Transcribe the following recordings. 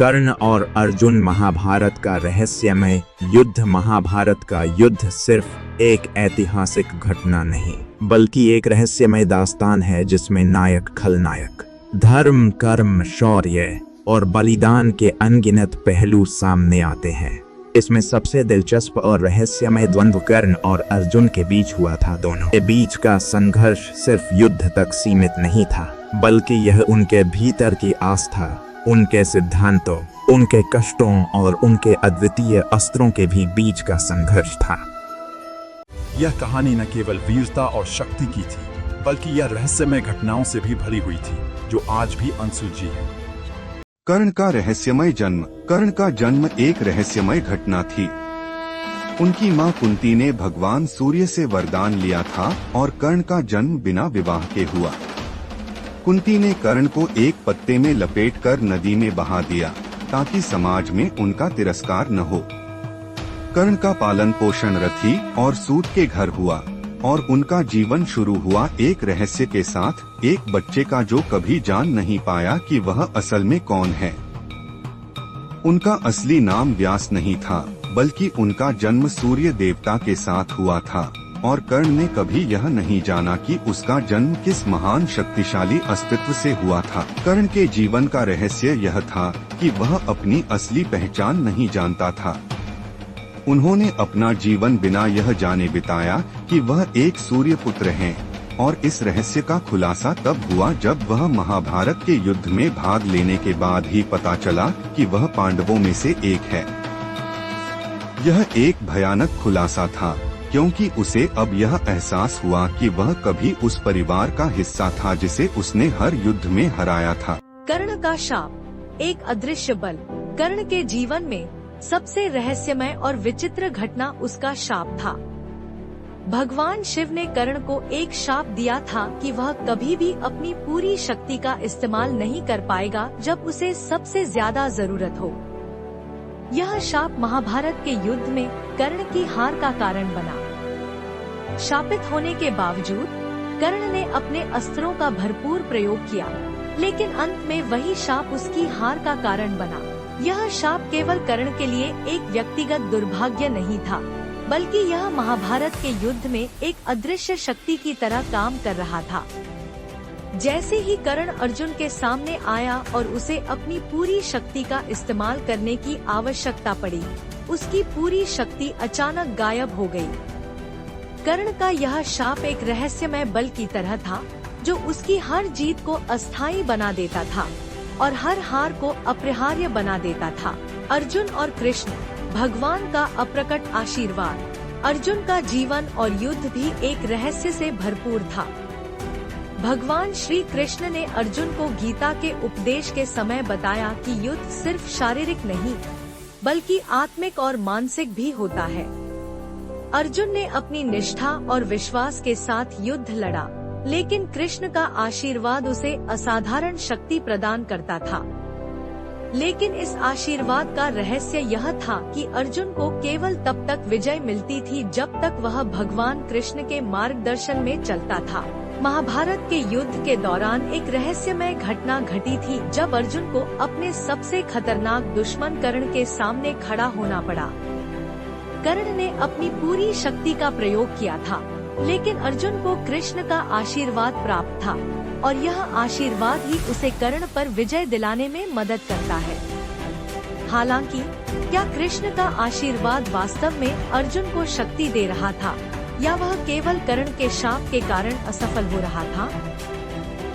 कर्ण और अर्जुन महाभारत का रहस्यमय युद्ध। महाभारत का युद्ध सिर्फ एक ऐतिहासिक घटना नहीं, बल्कि एक रहस्यमय दास्तान है जिसमें नायक खलनायक, धर्म, कर्म, शौर्य और बलिदान के अनगिनत पहलू सामने आते हैं। इसमें सबसे दिलचस्प और रहस्यमय द्वंद्व कर्ण और अर्जुन के बीच हुआ था। दोनों के बीच का संघर्ष सिर्फ युद्ध तक सीमित नहीं था, बल्कि यह उनके भीतर की आस्था, उनके सिद्धांतों, उनके कष्टों और उनके अद्वितीय अस्त्रों के भी बीच का संघर्ष था। यह कहानी न केवल वीरता और शक्ति की थी, बल्कि यह रहस्यमय घटनाओं से भी भरी हुई थी, जो आज भी अनसुलझी है। कर्ण का रहस्यमय जन्म। कर्ण का जन्म एक रहस्यमय घटना थी। उनकी मां कुंती ने भगवान सूर्य से वरदान लिया था और कर्ण का जन्म बिना विवाह के हुआ। कुंती ने कर्ण को एक पत्ते में लपेटकर नदी में बहा दिया ताकि समाज में उनका तिरस्कार न हो। कर्ण का पालन पोषण रथी और सूत के घर हुआ और उनका जीवन शुरू हुआ एक रहस्य के साथ, एक बच्चे का जो कभी जान नहीं पाया कि वह असल में कौन है। उनका असली नाम व्यास नहीं था, बल्कि उनका जन्म सूर्य देवता के साथ हुआ था और कर्ण ने कभी यह नहीं जाना कि उसका जन्म किस महान शक्तिशाली अस्तित्व से हुआ था। कर्ण के जीवन का रहस्य यह था कि वह अपनी असली पहचान नहीं जानता था। उन्होंने अपना जीवन बिना यह जाने बिताया कि वह एक सूर्य पुत्र हैं, और इस रहस्य का खुलासा तब हुआ जब वह महाभारत के युद्ध में भाग लेने के बाद ही पता चला कि वह पांडवों में से एक है। यह एक भयानक खुलासा था, क्योंकि उसे अब यह एहसास हुआ कि वह कभी उस परिवार का हिस्सा था जिसे उसने हर युद्ध में हराया था। कर्ण का शाप, एक अदृश्य बल। कर्ण के जीवन में सबसे रहस्यमय और विचित्र घटना उसका शाप था। भगवान शिव ने कर्ण को एक शाप दिया था कि वह कभी भी अपनी पूरी शक्ति का इस्तेमाल नहीं कर पाएगा जब उसे सबसे ज्यादा जरूरत हो। यह शाप महाभारत के युद्ध में कर्ण की हार का कारण बना। शापित होने के बावजूद कर्ण ने अपने अस्त्रों का भरपूर प्रयोग किया, लेकिन अंत में वही शाप उसकी हार का कारण बना। यह शाप केवल कर्ण के लिए एक व्यक्तिगत दुर्भाग्य नहीं था, बल्कि यह महाभारत के युद्ध में एक अदृश्य शक्ति की तरह काम कर रहा था। जैसे ही कर्ण अर्जुन के सामने आया और उसे अपनी पूरी शक्ति का इस्तेमाल करने की आवश्यकता पड़ी, उसकी पूरी शक्ति अचानक गायब हो गई। कर्ण का यह शाप एक रहस्यमय बल की तरह था, जो उसकी हर जीत को अस्थायी बना देता था और हर हार को अपरिहार्य बना देता था। अर्जुन और कृष्ण, भगवान का अप्रकट आशीर्वाद। अर्जुन का जीवन और युद्ध भी एक रहस्य से भरपूर था। भगवान श्री कृष्ण ने अर्जुन को गीता के उपदेश के समय बताया कि युद्ध सिर्फ शारीरिक नहीं, बल्कि आत्मिक और मानसिक भी होता है। अर्जुन ने अपनी निष्ठा और विश्वास के साथ युद्ध लड़ा, लेकिन कृष्ण का आशीर्वाद उसे असाधारण शक्ति प्रदान करता था। लेकिन इस आशीर्वाद का रहस्य यह था कि अर्जुन को केवल तब तक विजय मिलती थी जब तक वह भगवान कृष्ण के मार्गदर्शन में चलता था। महाभारत के युद्ध के दौरान एक रहस्यमय घटना घटी थी जब अर्जुन को अपने सबसे खतरनाक दुश्मन कर्ण के सामने खड़ा होना पड़ा। कर्ण ने अपनी पूरी शक्ति का प्रयोग किया था, लेकिन अर्जुन को कृष्ण का आशीर्वाद प्राप्त था और यह आशीर्वाद ही उसे कर्ण पर विजय दिलाने में मदद करता है। हालांकि क्या कृष्ण का आशीर्वाद वास्तव में अर्जुन को शक्ति दे रहा था, या वह केवल कर्ण के शाप के कारण असफल हो रहा था?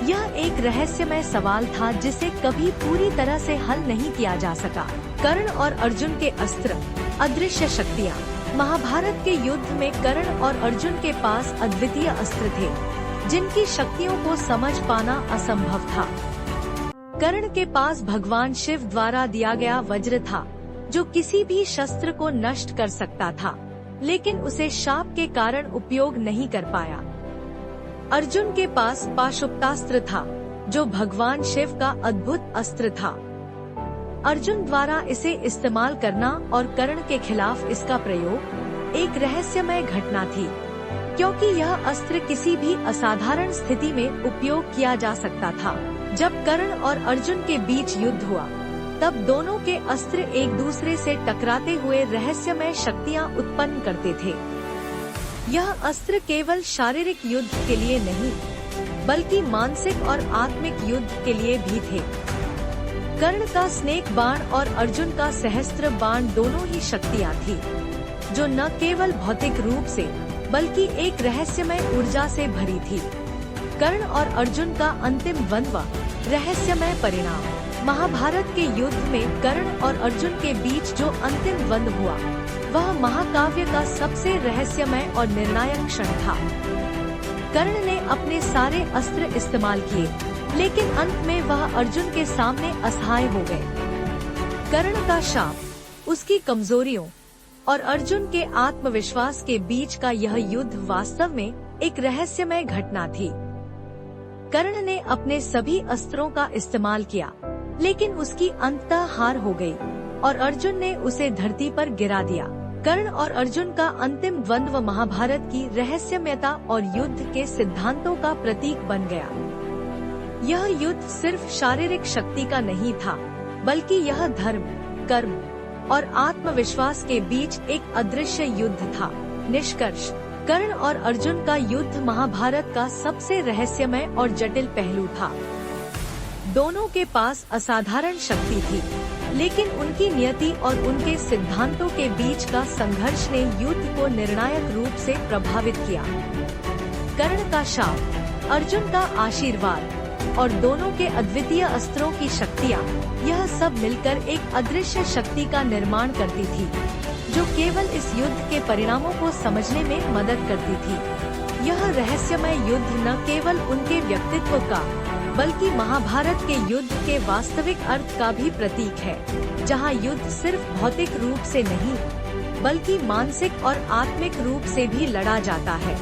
यह एक रहस्यमय सवाल था जिसे कभी पूरी तरह से हल नहीं किया जा सका। कर्ण और अर्जुन के अस्त्र, अदृश्य शक्तियाँ। महाभारत के युद्ध में कर्ण और अर्जुन के पास अद्वितीय अस्त्र थे, जिनकी शक्तियों को समझ पाना असंभव था। कर्ण के पास भगवान शिव द्वारा दिया गया वज्र था, जो किसी भी शस्त्र को नष्ट कर सकता था, लेकिन उसे शाप के कारण उपयोग नहीं कर पाया। अर्जुन के पास पाशुपतास्त्र था, जो भगवान शिव का अद्भुत अस्त्र था। अर्जुन द्वारा इसे इस्तेमाल करना और कर्ण के खिलाफ इसका प्रयोग एक रहस्यमय घटना थी, क्योंकि यह अस्त्र किसी भी असाधारण स्थिति में उपयोग किया जा सकता था। जब कर्ण और अर्जुन के बीच युद्ध हुआ, तब दोनों के अस्त्र एक दूसरे से टकराते हुए रहस्यमय शक्तियां उत्पन्न करते थे। यह अस्त्र केवल शारीरिक युद्ध के लिए नहीं, बल्कि मानसिक और आत्मिक युद्ध के लिए भी थे। कर्ण का स्नेक बाण और अर्जुन का सहस्त्र बाण दोनों ही शक्तियां थी, जो न केवल भौतिक रूप से बल्कि एक रहस्यमय ऊर्जा से भरी थी। कर्ण और अर्जुन का अंतिम द्वंद्व, रहस्यमय परिणाम। महाभारत के युद्ध में कर्ण और अर्जुन के बीच जो अंतिम द्वंद्व हुआ, वह महाकाव्य का सबसे रहस्यमय और निर्णायक क्षण था। कर्ण ने अपने सारे अस्त्र इस्तेमाल किए, लेकिन अंत में वह अर्जुन के सामने असहाय हो गए। कर्ण का शाप, उसकी कमजोरियों और अर्जुन के आत्मविश्वास के बीच का यह युद्ध वास्तव में एक रहस्यमय घटना थी। कर्ण ने अपने सभी अस्त्रों का इस्तेमाल किया, लेकिन उसकी अंततः हार हो गई और अर्जुन ने उसे धरती पर गिरा दिया। कर्ण और अर्जुन का अंतिम द्वंद्व महाभारत की रहस्यमयता और युद्ध के सिद्धांतों का प्रतीक बन गया। यह युद्ध सिर्फ शारीरिक शक्ति का नहीं था, बल्कि यह धर्म, कर्म और आत्मविश्वास के बीच एक अदृश्य युद्ध था। निष्कर्ष, कर्ण और अर्जुन का युद्ध महाभारत का सबसे रहस्यमय और जटिल पहलू था। दोनों के पास असाधारण शक्ति थी, लेकिन उनकी नियति और उनके सिद्धांतों के बीच का संघर्ष ने युद्ध को निर्णायक रूप से प्रभावित किया। कर्ण का शाप, अर्जुन का आशीर्वाद और दोनों के अद्वितीय अस्त्रों की शक्तियाँ, यह सब मिलकर एक अदृश्य शक्ति का निर्माण करती थी, जो केवल इस युद्ध के परिणामों को समझने में मदद करती थी। यह रहस्यमय युद्ध न केवल उनके व्यक्तित्व का, बल्कि महाभारत के युद्ध के वास्तविक अर्थ का भी प्रतीक है, जहां युद्ध सिर्फ भौतिक रूप से नहीं, बल्कि मानसिक और आत्मिक रूप से भी लड़ा जाता है।